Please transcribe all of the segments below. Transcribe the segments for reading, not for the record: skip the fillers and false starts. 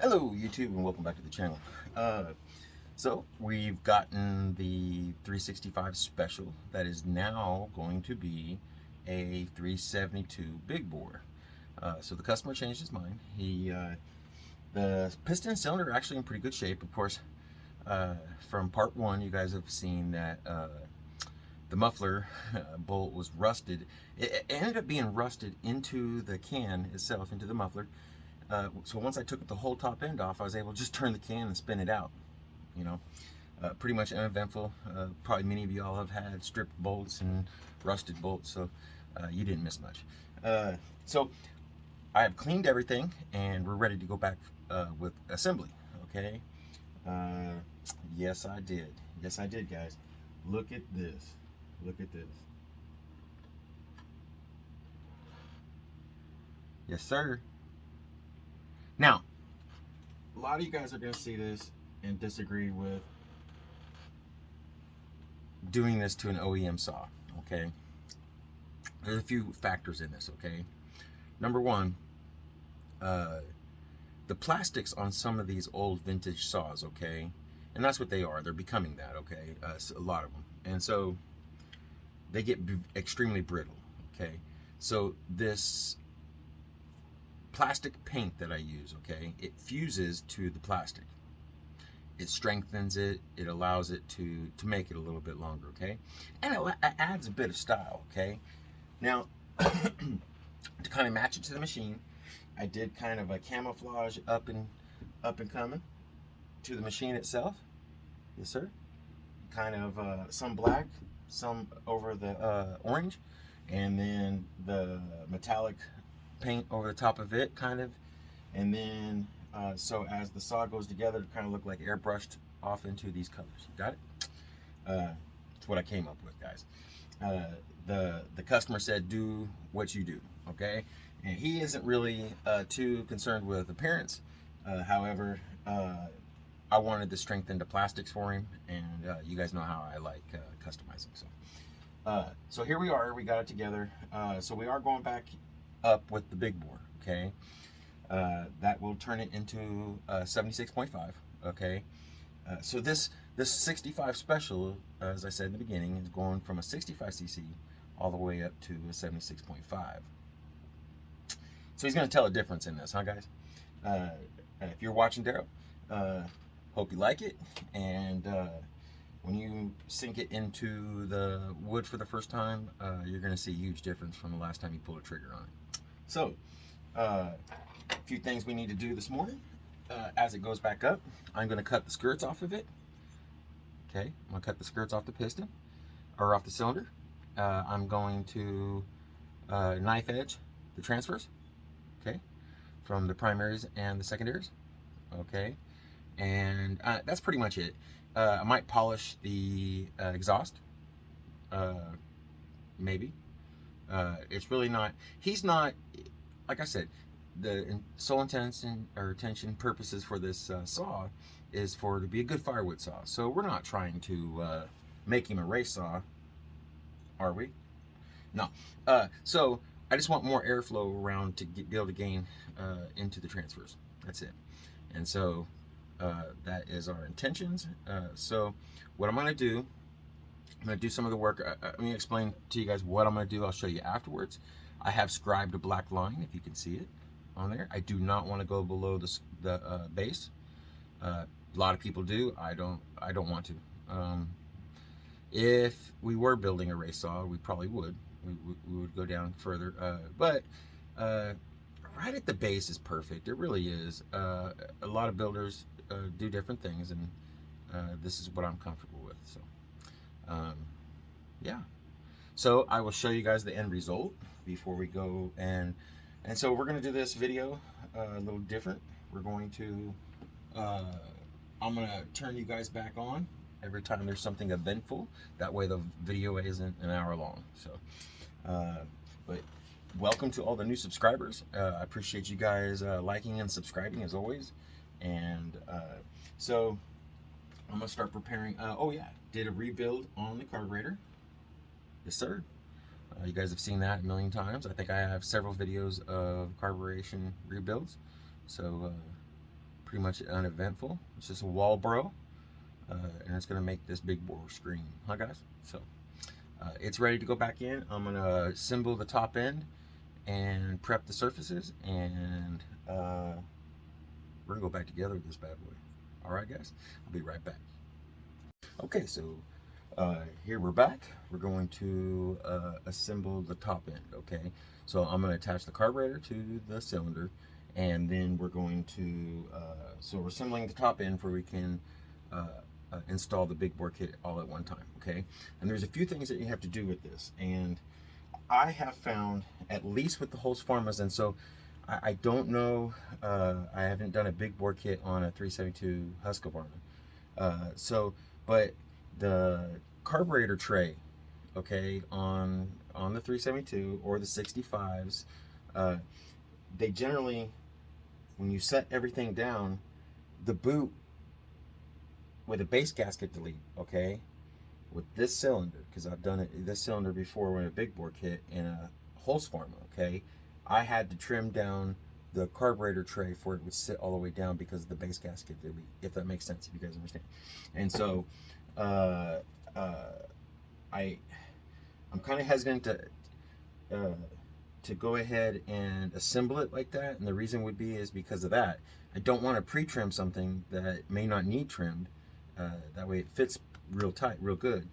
Hello YouTube and welcome back to the channel. So we've gotten the 365 special that is now going to be a 372 big bore. So the customer changed his mind. The piston and cylinder are actually in pretty good shape. Of course, from part one you guys have seen that the muffler bolt was rusted. It ended up being rusted into the can itself, into the muffler. So once I took the whole top end off, I was able to just turn the can and spin it out. You know, pretty much uneventful. Probably many of you all have had stripped bolts and rusted bolts, so you didn't miss much. So I have cleaned everything, and we're ready to go back with assembly. Okay. Yes, I did. Yes, I did, guys. Look at this. Look at this. Yes, sir. Now, a lot of you guys are going to see this and disagree with doing this to an OEM saw, okay? There's a few factors in this, okay? Number one, the plastics on some of these old vintage saws, okay? And that's what they are. They're becoming that, okay? A lot of them. And so they get extremely brittle, okay? So this plastic paint that I use, okay, it fuses to the plastic. It strengthens it. It allows it to make it a little bit longer, okay? And it adds a bit of style, okay? Now, to kind of match it to the machine, I did kind of a camouflage up and coming to the machine itself. Yes, sir. Kind of some black, some over the orange, and then the metallic paint over the top of it, kind of. And then so as the saw goes together, it kind of look like airbrushed off into these colors. You got it? That's what I came up with, guys. The customer said, do what you do, okay? And he isn't really too concerned with appearance. However, I wanted to strengthen the plastics for him, and you guys know how I like customizing. So here we are. We got it together. So we are going back up with the big bore, okay? That will turn it into 76.5, okay? So this 65 special, as I said in the beginning, is going from a 65cc all the way up to a 76.5. So he's going to tell a difference in this, huh, guys? If you're watching, Daryl, hope you like it. And when you sink it into the wood for the first time, you're going to see a huge difference from the last time you pulled a trigger on it. So, a few things we need to do this morning. As it goes back up, I'm going to cut the skirts off of it. Okay, I'm going to cut the skirts off the piston, or off the cylinder. I'm going to knife edge the transfers, okay, from the primaries and the secondaries, okay, and that's pretty much it. I might polish the exhaust, maybe. It's really not, he's not, like I said, the sole intention or intention purposes for this saw is for it to be a good firewood saw. So we're not trying to make him a race saw, are we? No. So I just want more airflow around to be able to gain into the transfers. That's it. And so that is our intentions. So what I'm going to do, I'm going to do some of the work. Let me explain to you guys what I'm going to do. I'll show you afterwards. I have scribed a black line, if you can see it on there. I do not want to go below the base. A lot of people do. I don't want to. If we were building a race saw, we probably would. We would go down further. But right at the base is perfect. It really is. A lot of builders do different things, and this is what I'm comfortable with. So, yeah. So I will show you guys the end result before we go, and so we're going to do this video a little different. We're going to, I'm going to turn you guys back on every time there's something eventful. That way the video isn't an hour long. So, but welcome to all the new subscribers. I appreciate you guys liking and subscribing as always. And so I'm going to start preparing. Oh yeah, did a rebuild on the carburetor. Yes, sir. You guys have seen that a million times. I think I have several videos of carburation rebuilds. So pretty much uneventful. It's just a wall bro, and it's gonna make this big bore scream, huh guys? So it's ready to go back in. I'm gonna assemble the top end and prep the surfaces, and we're gonna go back together with this bad boy. All right, guys, I'll be right back. Okay, so here we're back. We're going to assemble the top end. Okay, so I'm going to attach the carburetor to the cylinder, and then we're going to so we're assembling the top end where we can install the big bore kit all at one time. Okay, and there's a few things that you have to do with this, and I have found, at least with the Husqvarnas, and so I don't know, I haven't done a big bore kit on a 372 Husqvarna. But the carburetor tray, okay, on the 372 or the 65s, they generally, when you set everything down, the boot with a base gasket delete, okay, with this cylinder, because I've done this cylinder before in a big bore kit in a Husqvarna, okay, I had to trim down the carburetor tray for it would sit all the way down because of the base gasket delete, if that makes sense, if you guys understand. And so I'm kind of hesitant to go ahead and assemble it like that, and the reason would be is because of that. I don't want to pre-trim something that may not need trimmed. That way it fits real tight, real good.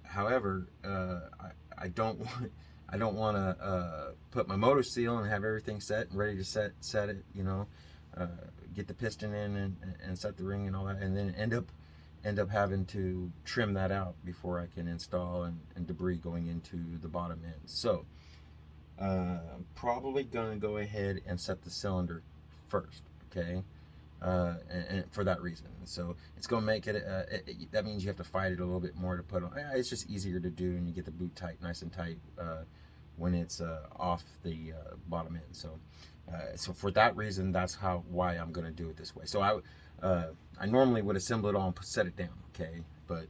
However, I don't want to put my motor seal and have everything set and ready to set it, you know, get the piston in and set the ring and all that, and then end up having to trim that out before I can install and debris going into the bottom end. So I'm probably gonna go ahead and set the cylinder first, okay, and for that reason. So it's gonna make it, that means you have to fight it a little bit more to put on. It's just easier to do, and you get the boot tight, nice and tight, when it's off the bottom end. So so for that reason, that's why I'm gonna do it this way. So I normally would assemble it all and set it down, okay, but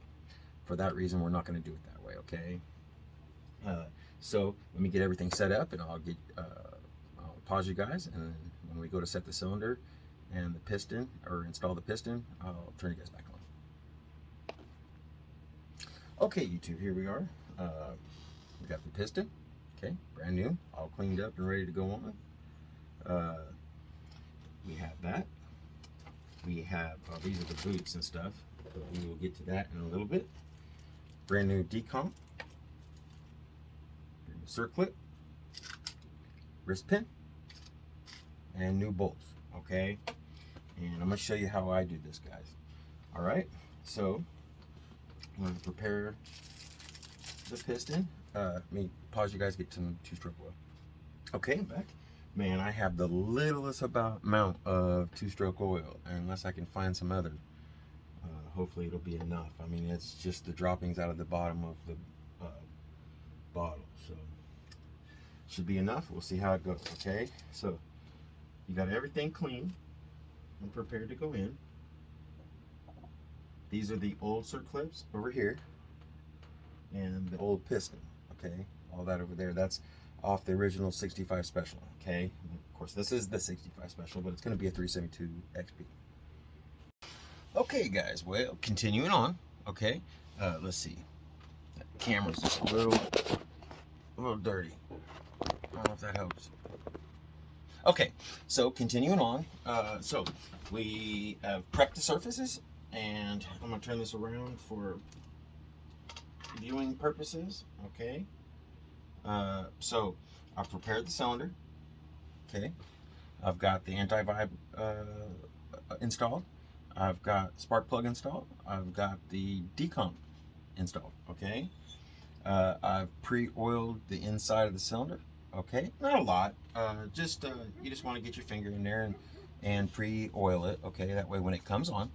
for that reason we're not going to do it that way, okay. So let me get everything set up, and I'll pause you guys, and then when we go to set the cylinder and the piston, or install the piston, I'll turn you guys back on. Okay, YouTube, here we are. We got the piston, okay, brand new, all cleaned up and ready to go on. We have that. We have, these are the boots and stuff, but we will get to that in a little bit. Brand new decomp, circlip, wrist pin, and new bolts, okay? And I'm gonna show you how I do this, guys. All right, so I'm gonna prepare the piston. Let me pause you guys, get some two-stroke oil. Okay, I'm back. Man, I have the littlest amount of two-stroke oil, unless I can find some other. Hopefully it'll be enough. I mean, it's just the droppings out of the bottom of the bottle, so should be enough. We'll see how it goes, okay? So you got everything clean and prepared to go in. These are the old circlips over here, and the old piston, okay? All that over there, that's off the original 65 Special, okay? Of course, this is the 65 Special, but it's going to be a 372 XP. Okay, guys, well, continuing on, okay? Let's see. That camera's just a little dirty. I don't know if that helps. Okay, so continuing on. So we have prepped the surfaces, and I'm going to turn this around for viewing purposes, okay? So I've prepared the cylinder, okay? I've got the anti-vibe installed. I've got spark plug installed. I've got the decomp installed, okay? I've pre-oiled the inside of the cylinder, okay? Not a lot, you just want to get your finger in there and pre-oil it, okay? That way when it comes on,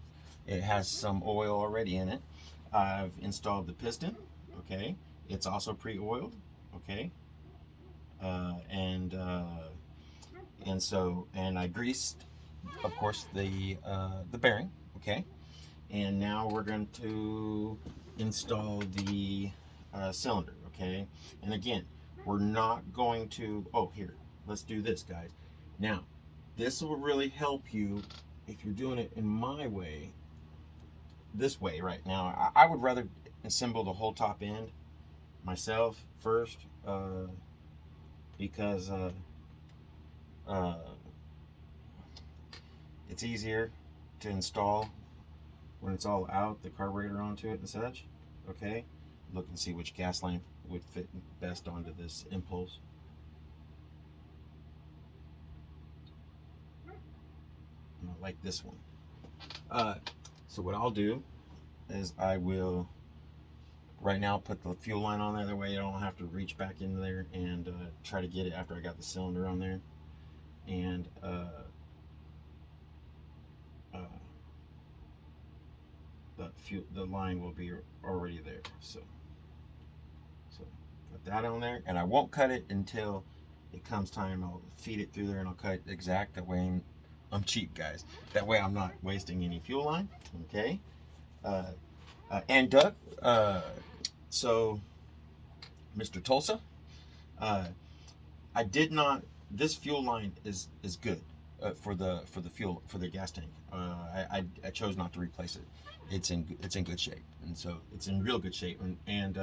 it has some oil already in it. I've installed the piston, okay? It's also pre-oiled, okay? And I greased, of course, the bearing, okay? And now we're going to install the cylinder, okay? And again, we're not going to, oh, here, let's do this, guys. Now, this will really help you if you're doing it in my way, this way right now, I would rather assemble the whole top end myself first, because uh, it's easier to install when it's all out, the carburetor onto it and such. Okay, look and see which gas line would fit best onto this impulse. Like this one. So what I'll do is I will right now put the fuel line on there. That way I don't have to reach back in there and try to get it after I got the cylinder on there. And the line will be already there. So put that on there, and I won't cut it until it comes time. I'll feed it through there and I'll cut it exact. That way I'm cheap, guys. That way I'm not wasting any fuel line. Okay. And Doug, so Mr. Tulsa, I did not. This fuel line is good for the fuel for the gas tank. I chose not to replace it. It's in good shape, and so it's in real good shape, and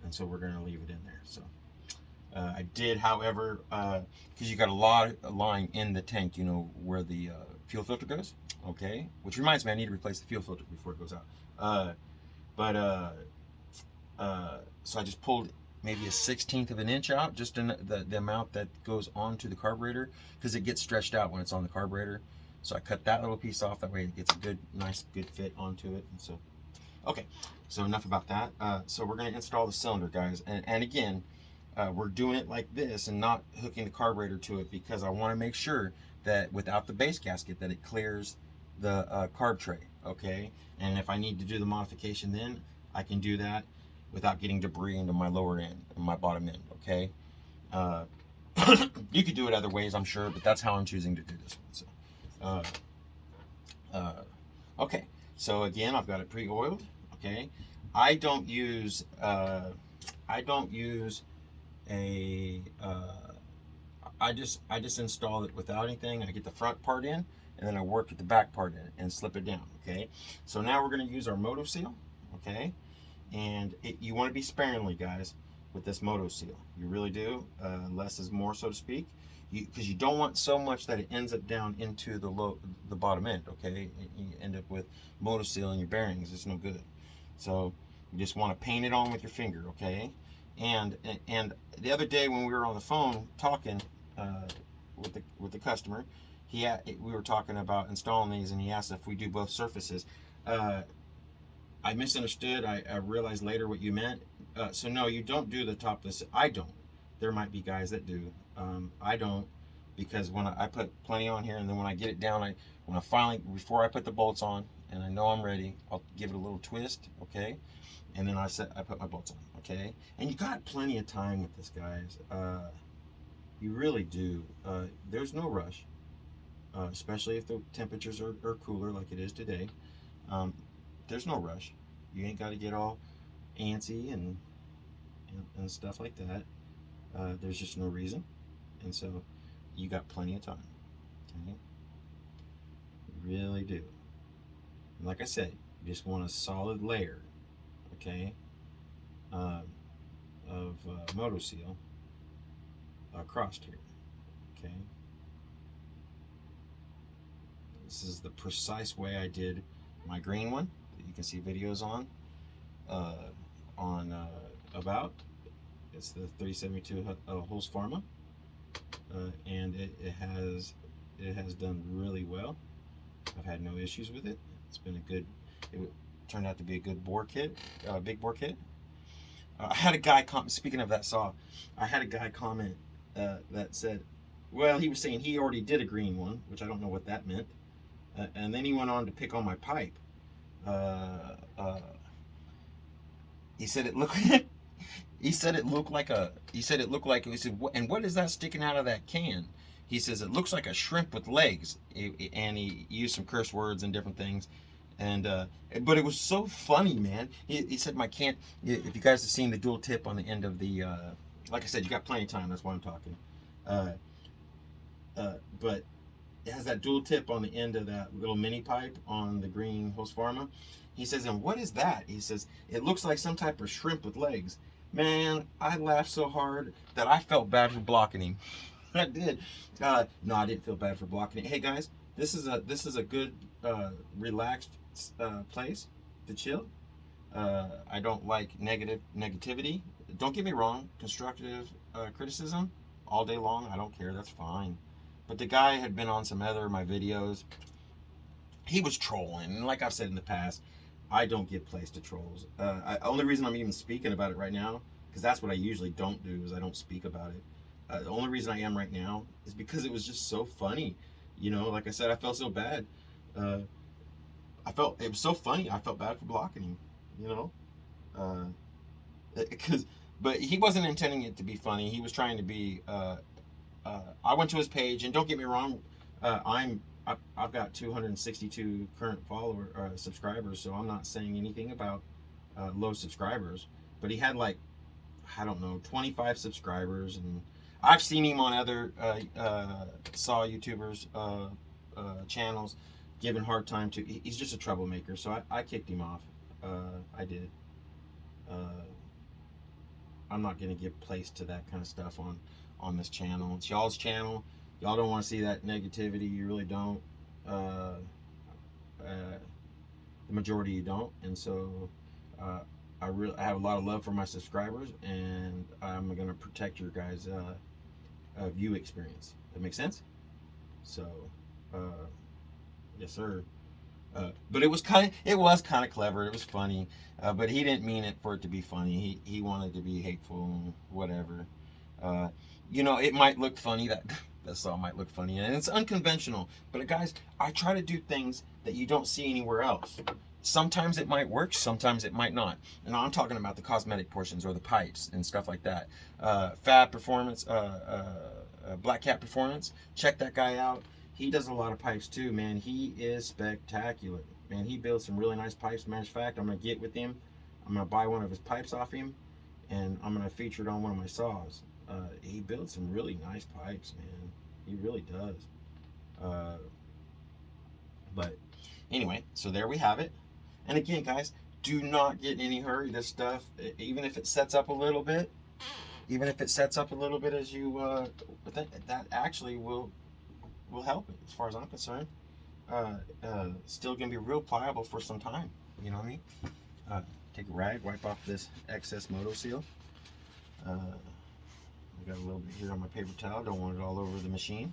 so we're gonna leave it in there. So I did, however, because you got a line in the tank, you know, where the fuel filter goes. Okay, which reminds me, I need to replace the fuel filter before it goes out. So I just pulled maybe a 1/16 of an inch out, just in the amount that goes onto the carburetor, because it gets stretched out when it's on the carburetor. So I cut that little piece off. That way it gets a good, nice, good fit onto it. And so, okay. So enough about that. So we're going to install the cylinder, guys. And again, we're doing it like this and not hooking the carburetor to it, because I want to make sure that without the base gasket that it clears the carb tray. Okay. And if I need to do the modification, then I can do that without getting debris into my lower end and my bottom end. Okay. You could do it other ways, I'm sure, but that's how I'm choosing to do this one. So okay, so again, I've got it pre-oiled. Okay, I don't use a I just install it without anything. I get the front part in, and then I work at the back part in and slip it down. Okay, so now we're going to use our moto seal. Okay, and you want to be sparingly, guys, with this moto seal. You really do. Less is more, so to speak, because you don't want so much that it ends up down into the bottom end. Okay, you end up with moto seal in your bearings. It's no good. So you just want to paint it on with your finger. Okay, and the other day when we were on the phone talking with the customer, we were talking about installing these, and he asked if we do both surfaces. I misunderstood. I realized later what you meant. So no, you don't do the top. I don't. There might be guys that do. I don't, because when I put plenty on here, and then when I get it down, before I put the bolts on, and I know I'm ready, I'll give it a little twist. Okay, and then I put my bolts on. Okay, and you got plenty of time with this, guys. You really do. There's no rush, especially if the temperatures are cooler like it is today. There's no rush. You ain't got to get all antsy and stuff like that. There's just no reason, and so you got plenty of time. Okay, you really do. And like I said, you just want a solid layer, okay, of moto seal across here. Okay, this is the precise way I did my green one that you can see videos on about. It's the 372 Husqvarna, and it has done really well. I've had no issues with it. It's been it turned out to be a good bore kit, big bore kit. I had a guy speaking of that saw, I had a guy comment that said, well, he was saying he already did a green one, which I don't know what that meant, and then he went on to pick on my pipe. He said it looked he said it looked like he said, and what is that sticking out of that can? He says it looks like a shrimp with legs, and he used some curse words and different things, and but it was so funny, man. He said my can, if you guys have seen the dual tip on the end of the like I said, you got plenty of time, that's why I'm talking, but it has that dual tip on the end of that little mini pipe on the green Husqvarna. He says, and what is that? He says, it looks like some type of shrimp with legs. Man, I laughed so hard that I felt bad for blocking him. I did. No, I didn't feel bad for blocking it. Hey guys, this is a good relaxed place to chill. I don't like negativity. Don't get me wrong, constructive criticism all day long, I don't care, that's fine. But the guy had been on some other of my videos. He was trolling, and like I've said in the past, I don't give place to trolls. Only reason I'm even speaking about it right now, because that's what I usually don't do, is I don't speak about it. The only reason I am right now is because it was just so funny. You know, like I said, I felt so bad. I felt it was so funny. I felt bad for blocking him. You know, because but he wasn't intending it to be funny. He was trying to be. I went to his page, and don't get me wrong, I've got 262 current subscribers, so I'm not saying anything about low subscribers. But he had like, I don't know, 25 subscribers, and I've seen him on other saw YouTubers channels giving hard time to. He's just a troublemaker, so I kicked him off. I did. I'm not gonna give place to that kind of stuff on this channel. It's y'all's channel. Y'all don't want to see that negativity. You really don't. The majority you don't, and so I have a lot of love for my subscribers, and I'm gonna protect your guys' view experience. That makes sense? So, yes, sir. But it was kind of clever. It was funny, but he didn't mean it for it to be funny. He wanted to be hateful and whatever. You know, it might look funny, that saw might look funny, and it's unconventional. But guys, I try to do things that you don't see anywhere else. Sometimes it might work, sometimes it might not. And I'm talking about the cosmetic portions or the pipes and stuff like that. Fab Performance, Black Cat Performance. Check that guy out. He does a lot of pipes too, man. He is spectacular. Man, he builds some really nice pipes. Matter of fact, I'm going to get with him. I'm going to buy one of his pipes off him, and I'm going to feature it on one of my saws. He builds some really nice pipes, man. He really does. But anyway, so there we have it. And again, guys, do not get in any hurry. This stuff, even if it sets up a little bit, as you, that actually will help it, as far as I'm concerned. Still gonna be real pliable for some time. You know what I mean? Take a rag, wipe off this excess moto seal. I got a little bit here on my paper towel. Don't want it all over the machine.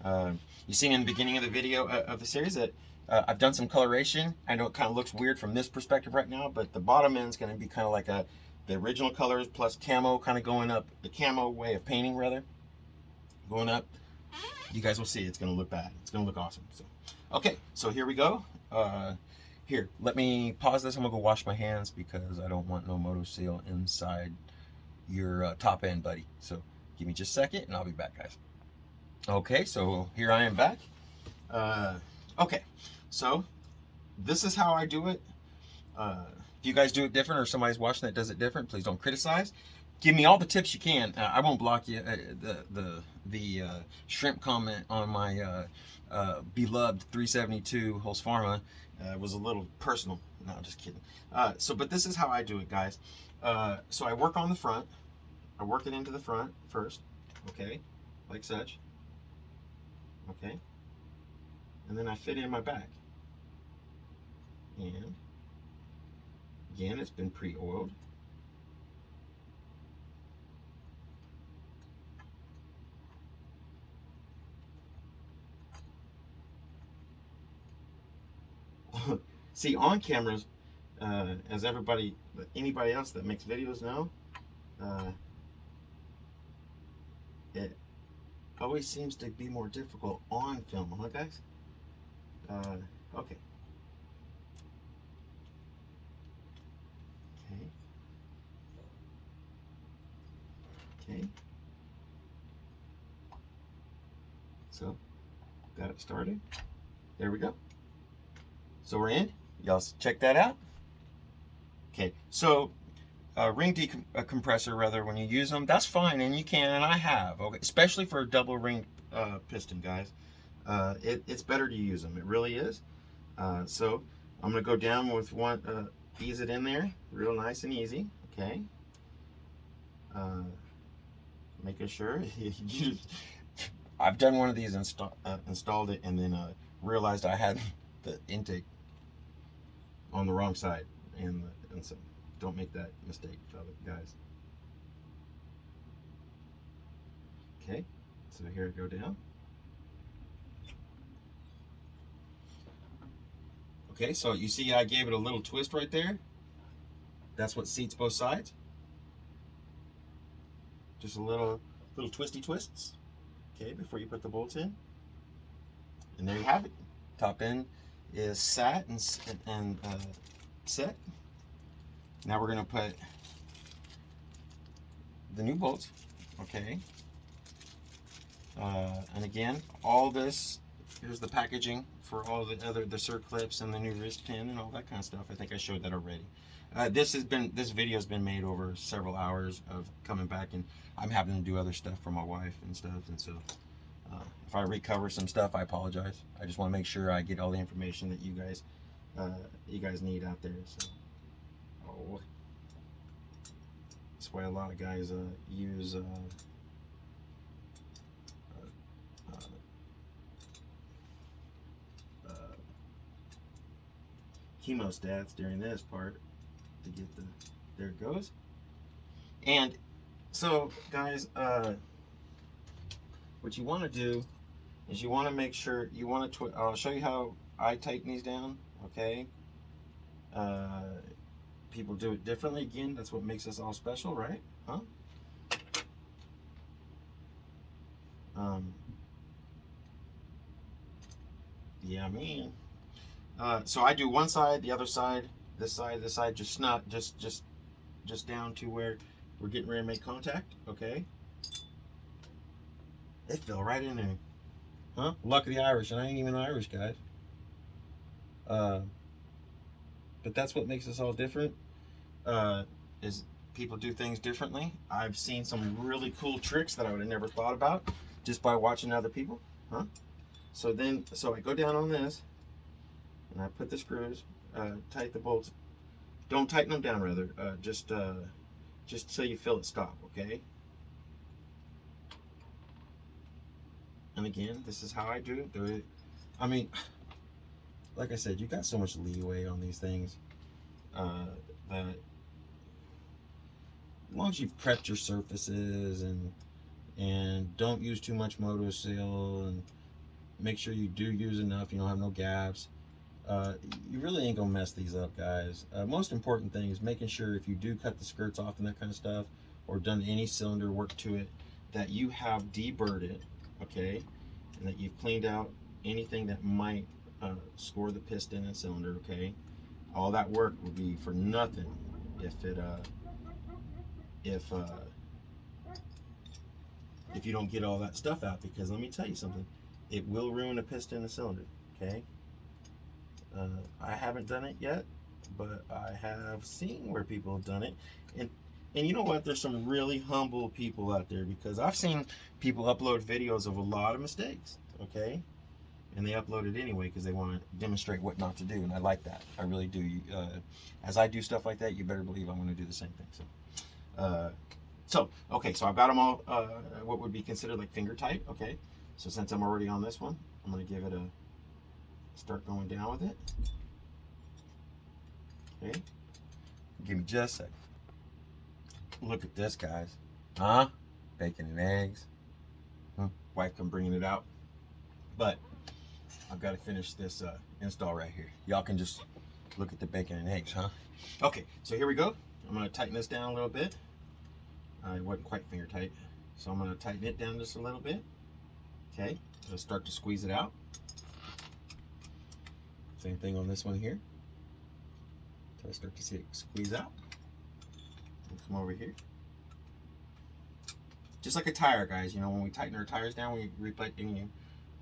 You seen in the beginning of the video of the series that I've done some coloration. I know it kind of looks weird from this perspective right now, but the bottom end is going to be kind of like the original colors plus camo kind of going up, the camo way of painting rather, going up. You guys will see it's going to look bad. It's going to look awesome. So, okay, so here we go. Here, let me pause this. I'm going to go wash my hands because I don't want no moto seal inside your top end, buddy. So give me just a second and I'll be back, guys. Okay, so here I am back. Okay, so this is how I do it. If you guys do it different or somebody's watching that does it different, please don't criticize. Give me all the tips you can. I won't block you. The shrimp comment on my beloved 372 Husqvarna was a little personal. No, just kidding. But this is how I do it, guys. So I work on the front. I work it into the front first, okay, like such, okay, and then I fit in my back, and again, it's been pre-oiled. See, on cameras, as anybody else that makes videos know, it always seems to be more difficult on film, huh, guys? Okay. Okay. So, got it started. There we go. So we're in. Y'all check that out. Okay, so ring compressor, rather, when you use them, that's fine, and you can, and I have, okay, especially for a double ring piston, guys. It's better to use them. It really is. So I'm gonna go down with one, ease it in there, real nice and easy. Okay. Uh, Making sure. I've done one of these, installed it, and then realized I had the intake on the wrong side, and so don't make that mistake, guys. Okay, so here I go down. Okay, so you see I gave it a little twist right there. That's what seats both sides. Just a little twisty twists. Okay, before you put the bolts in. And there you have it. Top end is sat and set. Now we're gonna put the new bolts. Okay. And again, all this, here's the packaging for all the circlips and the new wrist pin and all that kind of stuff. I think I showed that already. This video has been made over several hours of coming back, and I'm having to do other stuff for my wife and stuff, and so if I recover some stuff, I apologize. I just want to make sure I get all the information that you guys need out there. So, that's why a lot of guys use chemostats during this part to get there it goes. And so guys, what you want to do is you want to make sure you want to I'll show you how I tighten these down. Okay, people do it differently. Again, that's what makes us all special, right? Huh? Yeah, man. So I do one side, the other side, this side, just down to where we're getting ready to make contact. Okay. It fell right in there. Huh? Luck of the Irish, and I ain't even Irish, guys. But that's what makes us all different. Is people do things differently. I've seen some really cool tricks that I would have never thought about just by watching other people. Huh? So I go down on this, and I put the screws, tighten the bolts. Don't tighten them down, rather. Just till you feel it stop. Okay. And again, this is how I do it. I mean, like I said, you got so much leeway on these things that as long as you've prepped your surfaces and don't use too much motor seal and make sure you do use enough, you don't have no gaps, you really ain't gonna mess these up, guys. Most important thing is making sure if you do cut the skirts off and that kind of stuff, or done any cylinder work to it, that you have deburred it, okay, and that you've cleaned out anything that might score the piston and cylinder, okay. All that work would be for nothing if you don't get all that stuff out, because let me tell you something, it will ruin the piston and the cylinder, okay. I haven't done it yet, but I have seen where people have done it, and you know what, there's some really humble people out there, because I've seen people upload videos of a lot of mistakes, okay, and they upload it anyway because they want to demonstrate what not to do, and I like that. I really do. As I do stuff like that, you better believe I'm going to do the same thing. So okay, so I've got them all what would be considered like finger tight. Okay, so since I'm already on this one, I'm going to give it a start going down with it. Okay, give me just a second. Look at this, guys. Huh? Bacon and eggs. Wife come bringing it out, but I've got to finish this install right here. Y'all can just look at the bacon and eggs, huh? Okay, so here we go. I'm going to tighten this down a little bit. It wasn't quite finger tight, so I'm going to tighten it down just a little bit. Okay, I'll start to squeeze it out. Same thing on this one here. So I start to see it squeeze out. I'll come over here. Just like a tire, guys. You know, when we tighten our tires down, we replate and you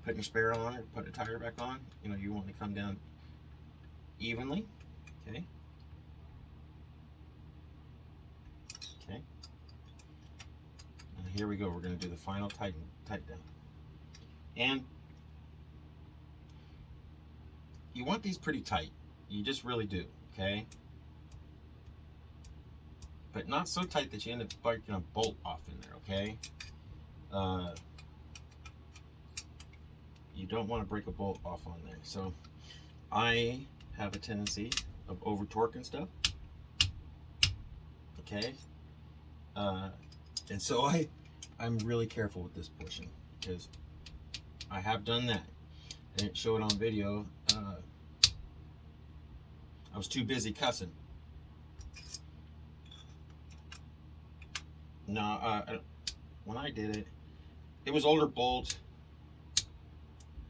put your spare on or put a tire back on. You know, you want to come down evenly. Okay. Okay. And here we go. We're going to do the final tighten down. And you want these pretty tight. You just really do, okay? But not so tight that you end up breaking a bolt off in there, okay? You don't want to break a bolt off on there. So I have a tendency of over torquing stuff, okay? And so I'm really careful with this portion because I have done that. I didn't show it on video. I was too busy cussing. No, when I did it, it was older bolt.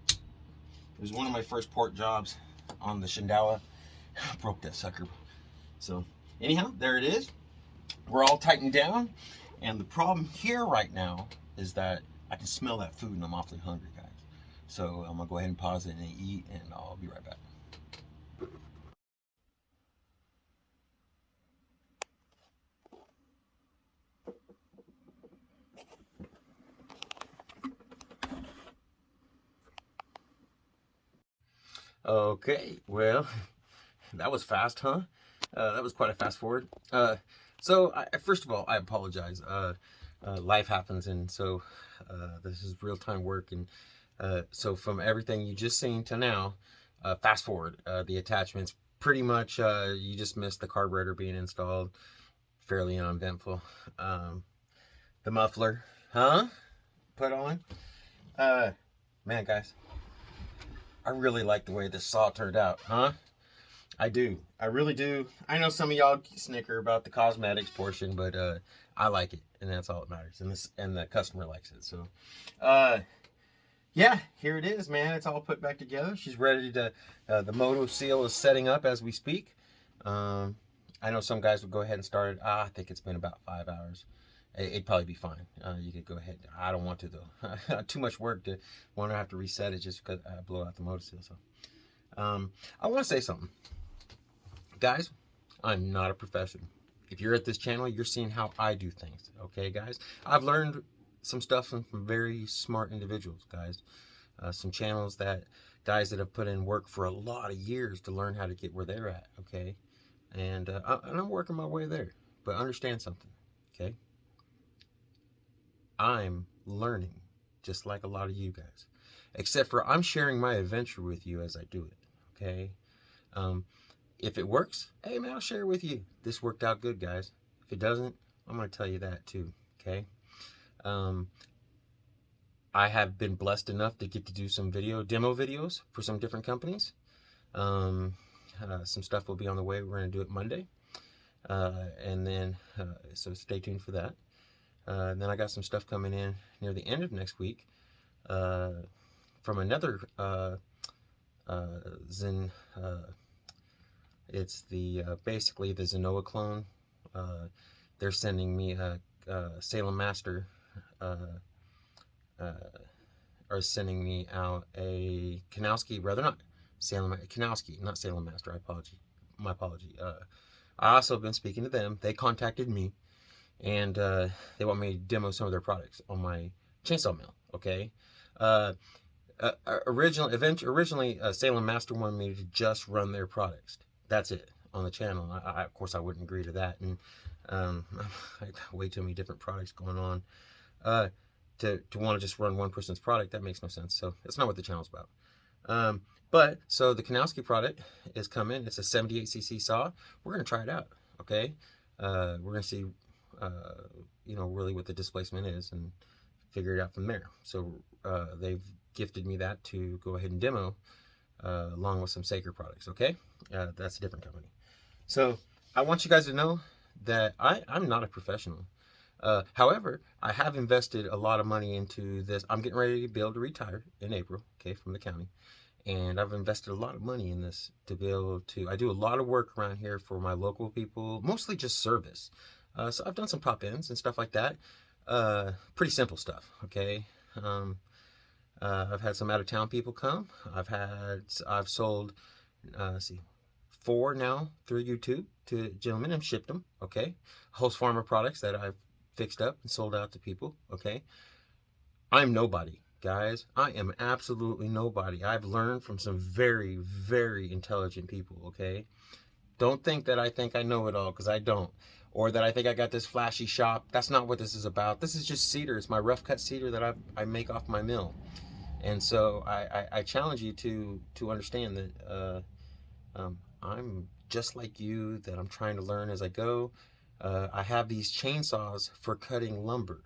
It was one of my first port jobs on the Shindawa. Broke that sucker. So anyhow, there it is. We're all tightened down. And the problem here right now is that I can smell that food and I'm awfully hungry, guys. So I'm gonna go ahead and pause it and eat, and I'll be right back. Okay, well, that was fast, huh? That was quite a fast forward. So first of all, I apologize. Life happens, and so this is real-time work, and so from everything you just seen to now, fast forward, the attachments, pretty much you just missed the carburetor being installed, fairly uneventful. The muffler, huh? Put on. Man, guys, I really like the way this saw turned out, huh? I do. I really do. I know some of y'all snicker about the cosmetics portion, but I like it, and that's all that matters. And the customer likes it. So, yeah, here it is, man. It's all put back together. She's ready to. The moto seal is setting up as we speak. I know some guys would go ahead and start it. I think it's been about 5 hours. It'd probably be fine. You could go ahead. I don't want to though. Too much work to want to have to reset it just because I blow out the motor seal. So, I want to say something. Guys, I'm not a professional. If you're at this channel, you're seeing how I do things. Okay, guys? I've learned some stuff from very smart individuals, guys. Some channels guys that have put in work for a lot of years to learn how to get where they're at, okay? And I'm working my way there. But understand something, okay? I'm learning just like a lot of you guys. Except for I'm sharing my adventure with you as I do it, okay? If it works, hey man, I'll share it with you. This worked out good, guys. If it doesn't, I'm going to tell you that too, okay? I have been blessed enough to get to do some demo videos for some different companies. Some stuff will be on the way. We're going to do it Monday. And then, so stay tuned for that. And then I got some stuff coming in near the end of next week from another Zen. It's basically the Zenoa clone. They're sending me a Salem Master, are sending me out a Kanowski, rather not Kanowski, not Salem Master. My apology. I also have been speaking to them. They contacted me, and they want me to demo some of their products on my chainsaw mill. Okay. Originally, Salem Master wanted me to just run their products. That's it on the channel. Of course, I wouldn't agree to that, and I got way too many different products going on. To want to just run one person's product, that makes no sense. So that's not what the channel's about. But so the Kanowski product is coming. It's a 78cc saw. We're gonna try it out. Okay. We're gonna see, really what the displacement is and figure it out from there. So they've gifted me that to go ahead and demo along with some Saker products. Okay. That's a different company. So I want you guys to know that I'm not a professional. However, I have invested a lot of money into this. I'm getting ready to be able to retire in April, okay, from the county. And I've invested a lot of money in this to be able to, I do a lot of work around here for my local people, mostly just service. So I've done some pop-ins and stuff like that. Pretty simple stuff, okay? I've had some out-of-town people come. I've sold, 4 now through YouTube to gentlemen and shipped them, okay? Husqvarna products that I've fixed up and sold out to people, okay? I'm nobody. guys. I am absolutely nobody. I've learned from some very, very intelligent people, okay? Don't think that I think I know it all, because I don't. Or that I think I got this flashy shop. That's not what this is about. This is just cedar. It's my rough cut cedar that I make off my mill. And so I challenge you to understand that I'm just like you, that I'm trying to learn as I go. I have these chainsaws for cutting lumber.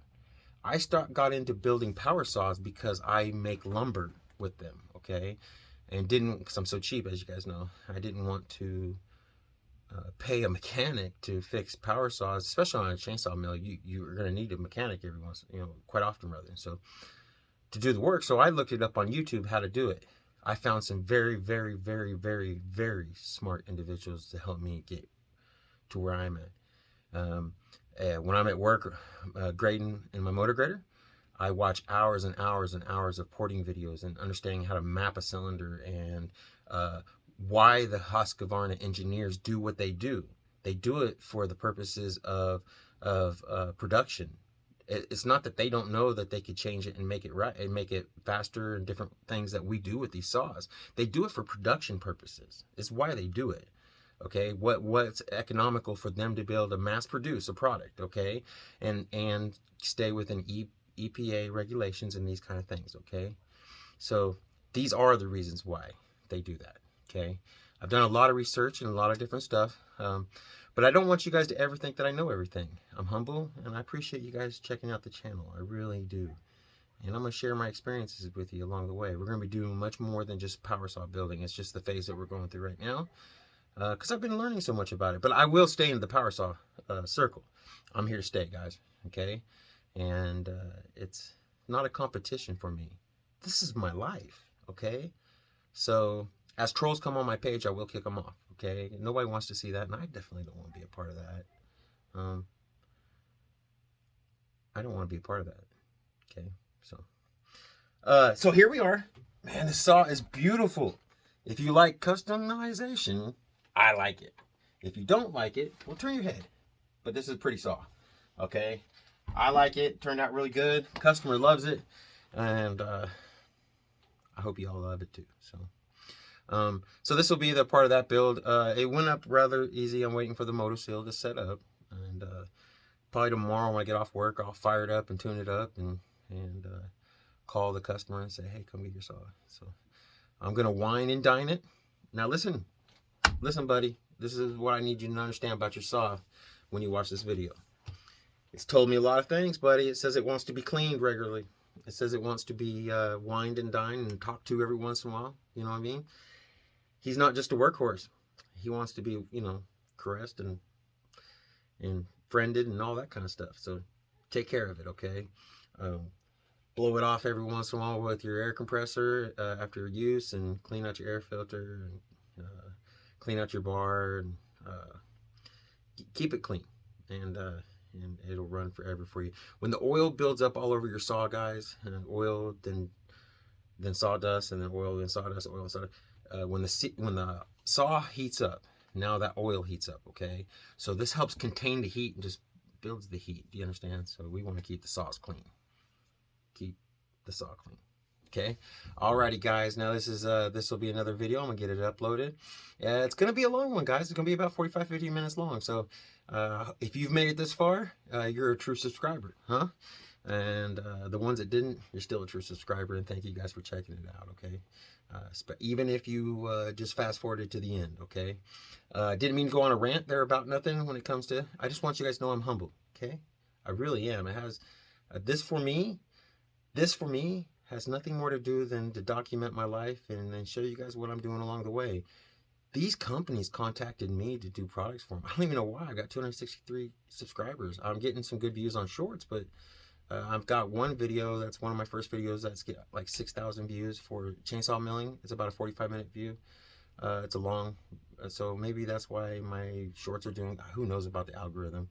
Got into building power saws because I make lumber with them, okay? And didn't, because I'm so cheap, as you guys know, I didn't want to pay a mechanic to fix power saws, especially on a chainsaw mill. You're going to need a mechanic every once, quite often rather. So to do the work, so I looked it up on YouTube how to do it. I found some very, very, very, very, very smart individuals to help me get to where I'm at. When I'm at work grading in my motor grader, I watch hours and hours and hours of porting videos and understanding how to map a cylinder, and why the Husqvarna engineers do what they do. They do it for the purposes of production. It's not that they don't know that they could change it and make it right and make it faster and different things that we do with these saws. They do it for production purposes. It's why they do it. Okay, what's economical for them to be able to mass produce a product, okay, and stay within EPA regulations and these kind of things, okay. So these are the reasons why they do that, okay. I've done a lot of research and a lot of different stuff, but I don't want you guys to ever think that I know everything. I'm humble, and I appreciate you guys checking out the channel. I really do. And I'm going to share my experiences with you along the way. We're going to be doing much more than just power saw building. It's just the phase that we're going through right now, because I've been learning so much about it. But I will stay in the power saw circle. I'm here to stay, guys, okay? And it's not a competition for me. This is my life, okay? So as trolls come on my page, I will kick them off, okay? Nobody wants to see that, and I definitely don't want to be a part of that. I don't want to be a part of that, okay? So here we are. Man, this saw is beautiful. If you like customization, I like it. If you don't like it, well, turn your head. But this is a pretty saw, okay? I like it. Turned out really good. Customer loves it, and I hope you all love it too. So this will be the part of that build. It went up rather easy. I'm waiting for the motor seal to set up, and probably tomorrow when I get off work, I'll fire it up and tune it up, and call the customer and say, hey, come get your saw. So I'm gonna wine and dine it. Now listen, buddy. This is what I need you to understand about your saw when you watch this video. It's told me a lot of things, buddy. It says it wants to be cleaned regularly. It says it wants to be wined and dined and talked to every once in a while. You know what I mean? He's not just a workhorse. He wants to be, caressed and friended and all that kind of stuff. So take care of it, okay? Blow it off every once in a while with your air compressor after use, and clean out your air filter, and clean out your bar, and keep it clean, and it'll run forever for you. When the oil builds up all over your saw, guys, oil, then sawdust, and then oil, then sawdust, oil, and sawdust. When the saw heats up, now that oil heats up, okay? So this helps contain the heat and just builds the heat. Do you understand? So we want to keep the saws clean. Keep the saw clean. Okay. Alrighty, guys. Now this will be another video. I'm gonna get it uploaded. It's gonna be a long one, guys. It's gonna be about 45-50 minutes long. So if you've made it this far, you're a true subscriber, huh? And the ones that didn't, you're still a true subscriber, and thank you guys for checking it out, okay? Even if you just fast forwarded to the end, okay? Didn't mean to go on a rant there about nothing when it comes to, I just want you guys to know I'm humble, okay? I really am. It has, this for me has nothing more to do than to document my life and then show you guys what I'm doing along the way. These companies contacted me to do products for them. I don't even know why. I got 263 subscribers. I'm getting some good views on shorts, but I've got one video that's one of my first videos that's get like 6,000 views for chainsaw milling. It's about a 45-minute view. It's a long, so maybe that's why my shorts are doing, who knows about the algorithm.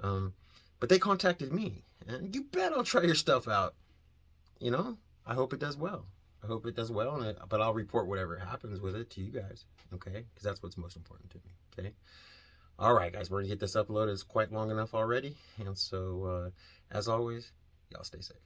But they contacted me, and you bet I'll try your stuff out. I hope it does well. I hope it does well, but I'll report whatever happens with it to you guys, okay? Because that's what's most important to me, okay? All right, guys, we're going to get this uploaded. It's quite long enough already. And so, as always, y'all stay safe.